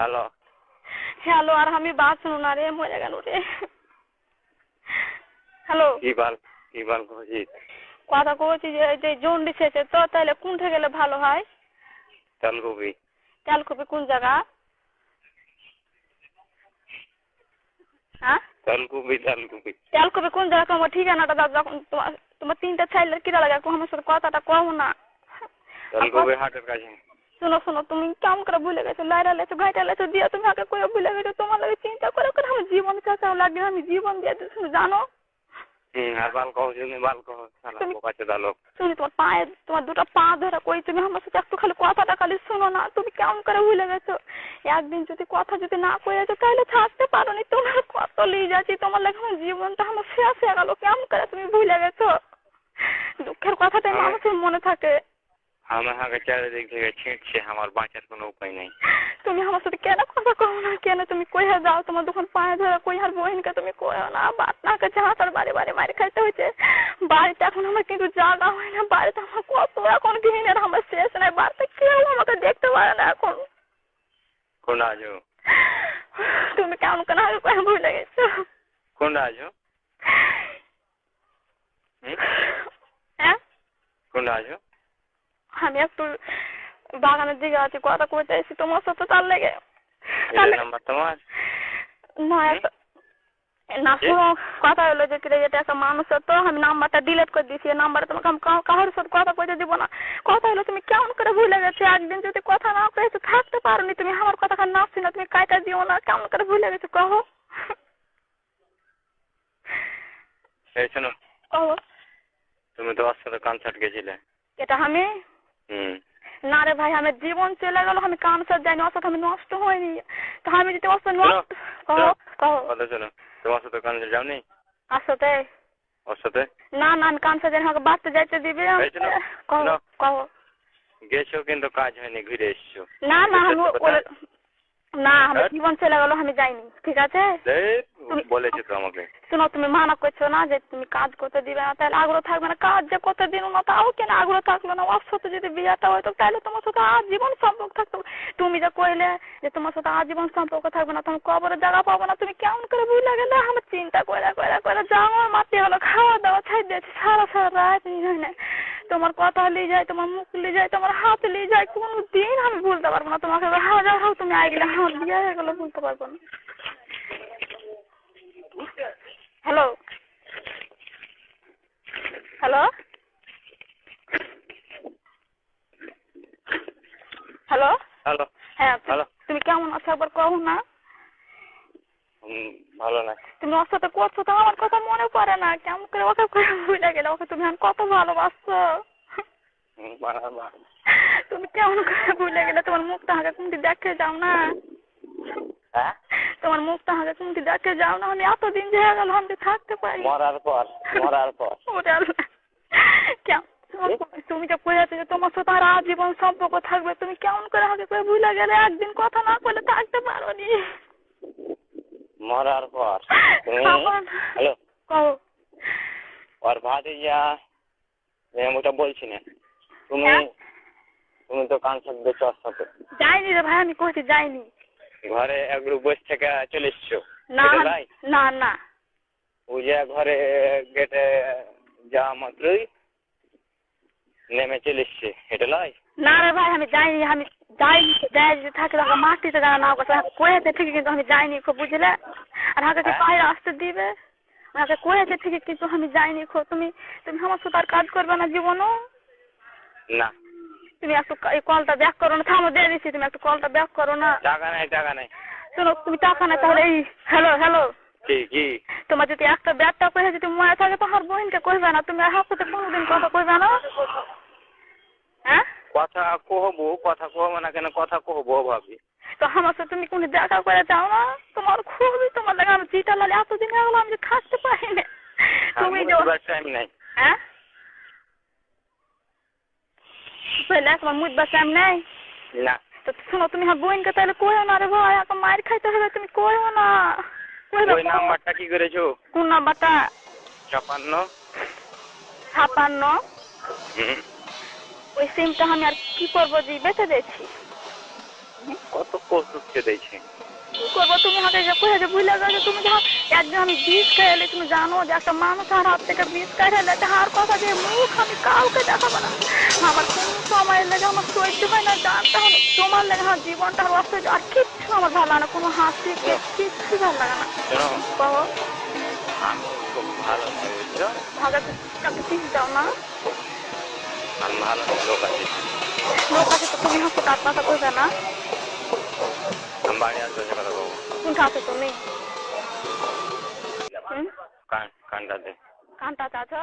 Hello hello, আর আমি বাঁচবো না রে, মরে গেল রে। হ্যালো, কি বাল খুঁজিস? কথা কইছি যে জন্ডিস এসে তো, তাহলে কোনটা গেলে ভালো হয়? তেলকুপি। তেলকুপি কোন জায়গা? হ্যাঁ, তেলকুপি তেলকুপি কোন জায়গা? তোমার ঠিকানাটা দাও। যখন তোমার তিনটা ছেলের কিরা লাগে, আমার সাথে কথাটা কম না। তেলকুপি হাটের কাছে। শোনো শোনো, তুমি কেমন করে ভুলে গেছো? লাইরা লেছো, ঘাইটা লেছো দিয়ে তুমি আগে করে ভুলে গেছো। তোমার লাগে চিন্তা করে করে আমার জীবন চাচাও লাগে, আমি জীবন দিয়ে দিচ্ছি, জানো? আর বাল কহ, তুমি বাল কহ, শালা বোকাচোদা দালো। তুমি তোমার দুটো পা ধরে কই, তুমি আমার সাথে একটু খালি কথাটা খালি শোনো না। তুমি কেমন করে ভুলে গেছো? একদিন যদি কথা যদি না কয়েছো তাহলে থাকতে পারো নি। তোমার কত লিয়ে যাচ্ছি, তোমার লাগে আমার জীবনটা আমার শেষ হয়ে গেল। কেমন করে তুমি ভুলে গেছো? দুঃখের কথাটা মানুষের মনে থাকে। আমার আগে চারিদিক থেকে ছিঁড়ছে, আমার বাঁচার কোনো উপায় নেই। তুমি আমার সাথে কেন কথা কও না? কেন তুমি কইয়া যাও? তোমার দোকান পায়ে ধরে কই, আর বহিনকে তুমি কইও না। বাটনা কাছে হাতার বাড়ি বাড়ি মারি খাইতে হয়েছে। বাড়িতে এখন আমার কিন্তু জায়গা হয় না। বাড়িতে আমার কত এখন ঘিনের আমার শেষ নাই। বাড়িতে কেউ আমাকে দেখতে পারে না এখন। কোন আজো? তুমি কেমন কেন আগে কয়ে ভুলে গেছো? কোন আজো? হ্যাঁ, কোন আজো? আমি একটু বাগানের দিকে আছি, কথা কইতে এসেছি তোমার সাথে, তার লেগে। নাম্বার তোমার? না, না শোনো, কথা হলো যে এটা একটা মানুষের তো, আমি নাম্বারটা ডিলিট করে দিয়েছি। নাম্বারে তোমাকে আমি কারোর সাথে কথা কইতে দিব না। কথা হলো তুমি কেমন করে ভুলে গেছো? একদিন যদি কথা না কয়েছো থাকতে পারোনি। তুমি আমার কথা খান না শুনে তুমি কাইটা দিও না। কেমন করে ভুলে গেছো কহো? এই শোনো, কহো। তুমি তো ওর সাথে কনসার্ট গেছিলে। এটা আমি না রে ভাই, আমার জীবন চলে গেল। আমি কনসার্ট যাইনি, ওর সাথে আমি নষ্ট হয়নি। তো আমি যদি ওর সাথে নষ্ট কহো কহো। কথা শোনো, তোমার সাথে কনসার্ট যাওনি? আর সাথে ওর সাথে না না, আমি কনসার্ট যাই, আমাকে বাঁচতে যাইতে দিবে। কহো কহো। গেছো কিন্তু কাজ হয়নি, ঘুরে এসছো। না না, না আমার জীবন চলে গেল, আমি যাইনি। ঠিক আছে, বলেছো তো আমাকে। শোনো, তুমি মানা করছো না যে তুমি কাজ করতে দিবে না, তাহলে আগ্রহ থাকবে না। কাজ যে করতে দিন না, তাও কেন আগ্রহ থাকলো না? ওর সাথে যদি বিয়েটা হয়তো তাহলে তোমার সাথে আজীবন সম্পর্ক থাকতো। তুমি যে কইলে যে তোমার সাথে আজীবন সম্পর্ক থাকবে না, তোমার কবরে জায়গা পাবো না, তুমি কেমন করে ভুলে গেলে? আমার চিন্তা করে করে করে যা আমার মাটি হলো, খাওয়া দাওয়া ছাই দিয়েছে সারা সারা রাত। তোমার কথা লিয়ে যায়, তোমার মুখ লিয়ে যায়, তোমার হাত লিয়ে যায়, কোনো দিন আমি ভুলতে পারবো না তোমাকে। হাজার হোক তুমি আইগলে আমার বিয়ে হয়ে গেলো, ভুলতে পারবো না। Hello hello hello hello. হ্যাঁ, হ্যালো। তুমি কেমন আছো একবার কও না। ভালো না। তুমি ওর সাথে করছো তো আমার কথা মনে পড়ে না? কেমন করে ওকে ভুলে গেলে? ওকে তুমি কত ভালোবাসছো। তুমি কেমন করে ভুলে গেলে? তোমার মুখটা আগে কোনটি দেখে যাও না। তোমার মুখটা আগে কোনটি দেখে যাও না। আমি এতদিন যে গেল, আমি থাকতে পারি মরার পর তুমি যে কইয়াছো যে তোমার সাথে আর আজীবন সম্পর্ক থাকবে, তুমি কেমন করে আগে করে ভুলে গেলে? একদিন কথা না বলে থাকতে পারো নি। মরার পর হ্যালো কও। আর ভাতিজা ওটা বলছি না, তুমি তো কনসার্ট দেখছো ওর সাথে। যাইনি রে ভাই, আমি কইছি যাইনি। ঘরে একটু বসে থেকে চলে এসছো? না না না, ওই যে ঘরে গেটে যাওয়া মাত্রই নেমে চলে এসছে, এটা লয়? না রে ভাই, আমি যাইনি। আমি যাইনি, যাই যদি থাকে তখন মাটিতে যারা না কয়েছে ঠিকই, কিন্তু আমি যাইনি খুব, বুঝলে? আর হাতে কি বাইরে আসতে দিবে? আমাকে কয়েছে ঠিকই, কিন্তু আমি যাইনি খুব। তুমি আমার সাথে আর কাজ করবে না জীবনও না। তুমি একটু এই কলটা ব্যাক করো না। থামো, দিয়ে দিচ্ছি, তুমি একটু কলটা ব্যাক করো না। টাকা নাই। শোনো, তুমি টাকা নাই তাহলে এই হ্যালো কি তোমার যদি একটা ব্যাগটা করে যদি মনে থাকে তো আমার বোনকে কইবে না। তুমি আর হাতে কোনোদিন কথা কইবে না। হ্যাঁ, কথা কহবো না কেন? কথা কহবো ভাবি। তো আমার সাথে তুমি কোনো দেখা করে যাও না। তোমার খুবই তোমার লাগে আমি চিটা লালে এতদিন হয়ে গেলো, আমি যে থাকতে পারি না। তুমি টাইম নাই। হ্যাঁ, তোমার মুদবার টাইম নেই না। তো শোনো, তুমি আমার বোনকে তাহলে কইও না রে ভাই, এখন মায়ের খাইতে হবে, তুমি কইও না। ওই নাম্বারটা কি করেছো? কোন নাম্বারটা? 56। ওই সিমটা আমি আর কি করবো, যে বেঁচে দিয়েছি। কত কষ্টকে দিয়েছি। কি করবো তুমি হাতে যে কয়ে যে ভুলে গেছো তুমি যা একদিন আমি বিষ খেয়ে এলে তুমি জানো যে একটা মানুষ আর হাত থেকে বিষ খেয়ে এলে হার কথা যে মুখ আমি কাউকে দেখাবো না। আমার কোন সময় লেগে আমার সহ্য হয় না জানতে হবে তোমার লেগে আমার জীবনটা অসহ্য আর কিচ্ছু আমার ভালো লাগে না কোনো হাসি কিচ্ছু ভালো লাগে না। শোনো বাবা আমি খুব ভালো নই বুঝছো। ভাগাতে চিন্তা দাও না আমি ভালো নই, লোক আছে। লোক আছে তো তুমি হাসতে কাজ কথা করবে না। আমি বাড়ি আসবো সে কথা বলবো। কোনটা আছে তুমি কানটাতে। কানটা চাচা